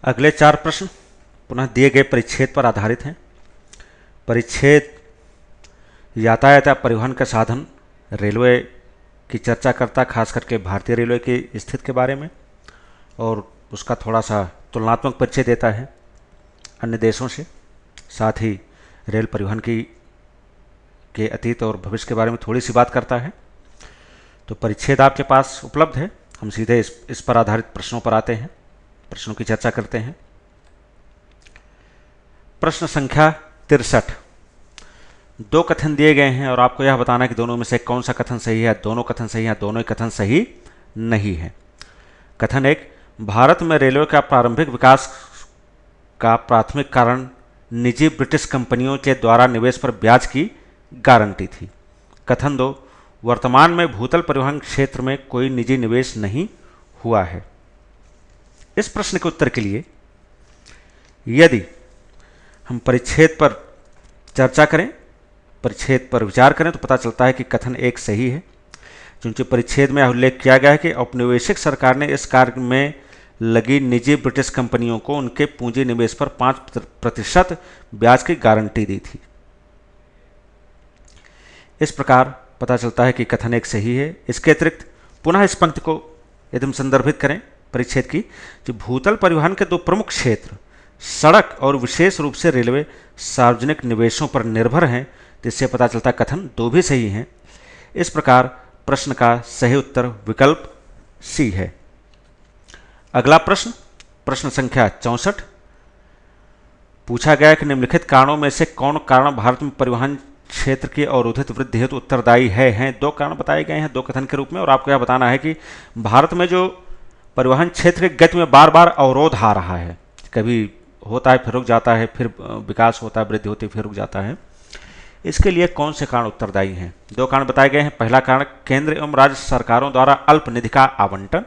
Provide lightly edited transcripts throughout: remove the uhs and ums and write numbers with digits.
अगले 4 प्रश्न पुनः दिए गए परिच्छेद पर आधारित हैं। परिच्छेद यातायात या परिवहन का साधन रेलवे की चर्चा करता, खास करके भारतीय रेलवे की स्थिति के बारे में, और उसका थोड़ा सा तुलनात्मक परिचय देता है अन्य देशों से। साथ ही रेल परिवहन के अतीत और भविष्य के बारे में थोड़ी सी बात करता है। तो परिच्छेद आपके पास उपलब्ध है। हम सीधे इस पर आधारित प्रश्नों पर आते हैं, प्रश्नों की चर्चा करते हैं। प्रश्न संख्या 63। 2 कथन दिए गए हैं और आपको यह बताना है कि दोनों में से कौन सा कथन सही है। दोनों कथन सही हैं, दोनों ही कथन सही नहीं है। कथन 1, भारत में रेलवे का प्रारंभिक विकास का प्राथमिक कारण निजी ब्रिटिश कंपनियों के द्वारा निवेश पर ब्याज की गारंटी थी। कथन 2, वर्तमान में भूतल परिवहन क्षेत्र में कोई निजी निवेश नहीं हुआ है। इस प्रश्न के उत्तर के लिए यदि हम परिच्छेद पर चर्चा करें, परिच्छेद पर विचार करें, तो पता चलता है कि कथन 1 सही है। चूंकि परिच्छेद में उल्लेख किया गया है कि औपनिवेशिक सरकार ने इस कार्य में लगी निजी ब्रिटिश कंपनियों को उनके पूंजी निवेश पर 5% ब्याज की गारंटी दी थी। इस प्रकार पता चलता है कि कथन 1 सही है। इसके अतिरिक्त पुनः इस पंक्ति को यदि हम संदर्भित करें परिच्छेद की, कि भूतल परिवहन के 2 प्रमुख क्षेत्र सड़क और विशेष रूप से रेलवे सार्वजनिक निवेशों पर निर्भर हैं, तो इससे पता चलता है कथन 2 भी सही हैं। इस प्रकार प्रश्न का सही उत्तर विकल्प सी है। अगला प्रश्न, प्रश्न संख्या 64। पूछा गया कि निम्नलिखित कारणों में से कौन कारण भारत में परिवहन क्षेत्र की अवरोधित वृद्धि हेतु उत्तरदायी हैं। 2 कारण बताए गए हैं 2 कथन के रूप में, और आपको यह बताना है कि भारत में जो परिवहन क्षेत्र की गति में बार बार अवरोध आ रहा है, कभी होता है फिर रुक जाता है, फिर विकास होता है, वृद्धि होती है, फिर रुक जाता है, इसके लिए कौन से कारण उत्तरदायी हैं। 2 कारण बताए गए हैं। पहला कारण केंद्र एवं राज्य सरकारों द्वारा अल्प निधि का आवंटन।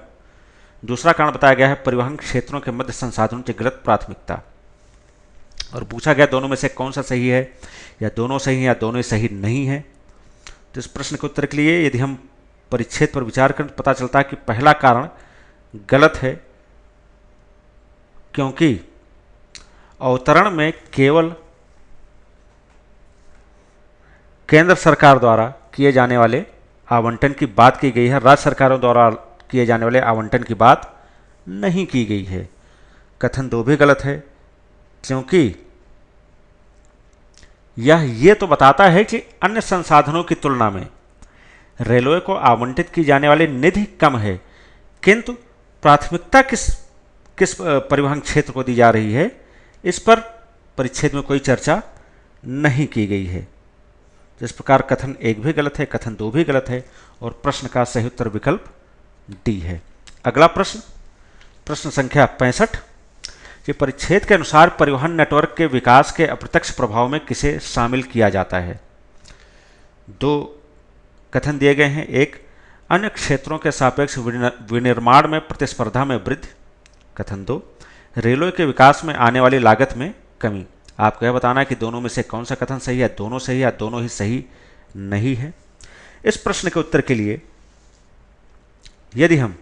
दूसरा कारण बताया गया है परिवहन क्षेत्रों के मध्य संसाधनों की गलत प्राथमिकता। और पूछा गया दोनों में से कौन सा सही है, या दोनों सही हैं या दोनों सही नहीं है। तो इस प्रश्न के उत्तर के लिए यदि हम परिच्छेद पर विचार करें तो पता चलता है कि पहला कारण गलत है, क्योंकि अवतरण में केवल केंद्र सरकार द्वारा किए जाने वाले आवंटन की बात की गई है, राज्य सरकारों द्वारा किए जाने वाले आवंटन की बात नहीं की गई है। कथन 2 भी गलत है, क्योंकि यह ये तो बताता है कि अन्य संसाधनों की तुलना में रेलवे को आवंटित की जाने वाली निधि कम है, किंतु प्राथमिकता किस परिवहन क्षेत्र को दी जा रही है, इस पर परिच्छेद में कोई चर्चा नहीं की गई है। इस प्रकार कथन 1 भी गलत है, कथन 2 भी गलत है, और प्रश्न का सही उत्तर विकल्प डी है। अगला प्रश्न, प्रश्न संख्या 65। कि परिच्छेद के अनुसार परिवहन नेटवर्क के विकास के अप्रत्यक्ष प्रभाव में किसे शामिल किया जाता है। 2 कथन दिए गए हैं। 1, अन्य क्षेत्रों के सापेक्ष विनिर्माण में प्रतिस्पर्धा में वृद्धि। कथन 2, रेलवे के विकास में आने वाली लागत में कमी। आपको यह बताना है कि दोनों में से कौन सा कथन सही है। दोनों सही या दोनों ही सही नहीं है। इस प्रश्न के उत्तर के लिए यदि हम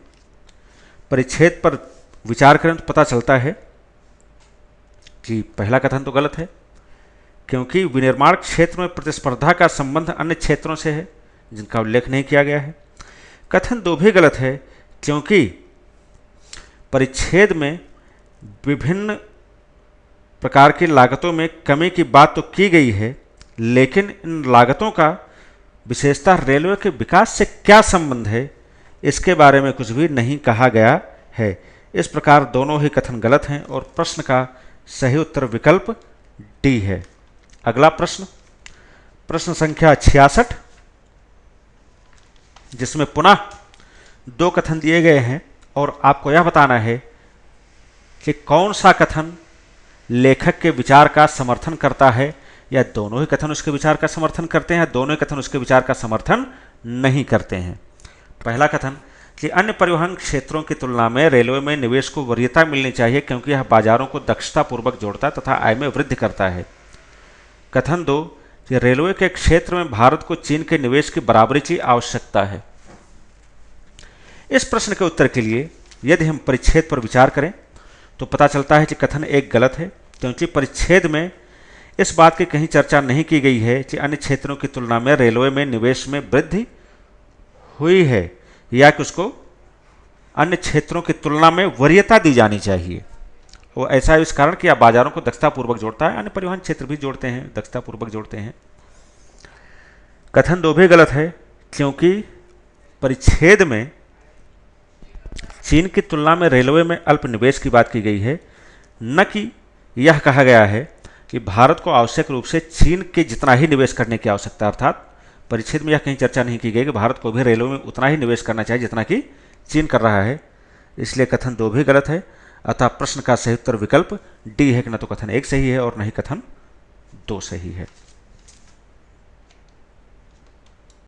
परिच्छेद पर विचार करें तो पता चलता है कि पहला कथन तो गलत है, क्योंकि विनिर्माण क्षेत्र में प्रतिस्पर्धा का संबंध अन्य क्षेत्रों से है जिनका उल्लेख नहीं किया गया है। कथन 2 भी गलत है, क्योंकि परिच्छेद में विभिन्न प्रकार की लागतों में कमी की बात तो की गई है, लेकिन इन लागतों का विशेषतः रेलवे के विकास से क्या संबंध है, इसके बारे में कुछ भी नहीं कहा गया है। इस प्रकार दोनों ही कथन गलत हैं और प्रश्न का सही उत्तर विकल्प डी है। अगला प्रश्न, प्रश्न संख्या 66, जिसमें पुनः 2 कथन दिए गए हैं और आपको यह बताना है कि कौन सा कथन लेखक के विचार का समर्थन करता है, या दोनों ही कथन उसके विचार का समर्थन करते हैं, दोनों ही कथन उसके विचार का समर्थन नहीं करते हैं। पहला कथन कि अन्य परिवहन क्षेत्रों की तुलना में रेलवे में निवेश को वरीयता मिलनी चाहिए, क्योंकि यह बाजारों को दक्षतापूर्वक जोड़ता है तथा आय में वृद्धि करता है। कथन 2 कि रेलवे के क्षेत्र में भारत को चीन के निवेश की बराबरी की आवश्यकता है। इस प्रश्न के उत्तर के लिए यदि हम परिच्छेद पर विचार करें तो पता चलता है कि कथन एक गलत है, क्योंकि परिच्छेद में इस बात की कहीं चर्चा नहीं की गई है कि अन्य क्षेत्रों की तुलना में रेलवे में निवेश में वृद्धि हुई है या कि उसको अन्य क्षेत्रों की तुलना में वरीयता दी जानी चाहिए। वो ऐसा इस कारण कि आप बाजारों को दक्षतापूर्वक जोड़ता है, अन्य परिवहन क्षेत्र भी जोड़ते हैं, दक्षतापूर्वक जोड़ते हैं। कथन 2 भी गलत है, क्योंकि परिच्छेद में चीन की तुलना में रेलवे में अल्प निवेश की बात की गई है, न कि यह कहा गया है कि भारत को आवश्यक रूप से चीन के जितना ही निवेश करने की आवश्यकता। अर्थात परिच्छेद में यह कहीं चर्चा नहीं की गई कि भारत को भी रेलवे में उतना ही निवेश करना चाहिए जितना कि चीन कर रहा है। इसलिए कथन 2 भी गलत है। अतः प्रश्न का सही उत्तर विकल्प डी है कि न तो कथन 1 सही है और न ही कथन 2 सही है।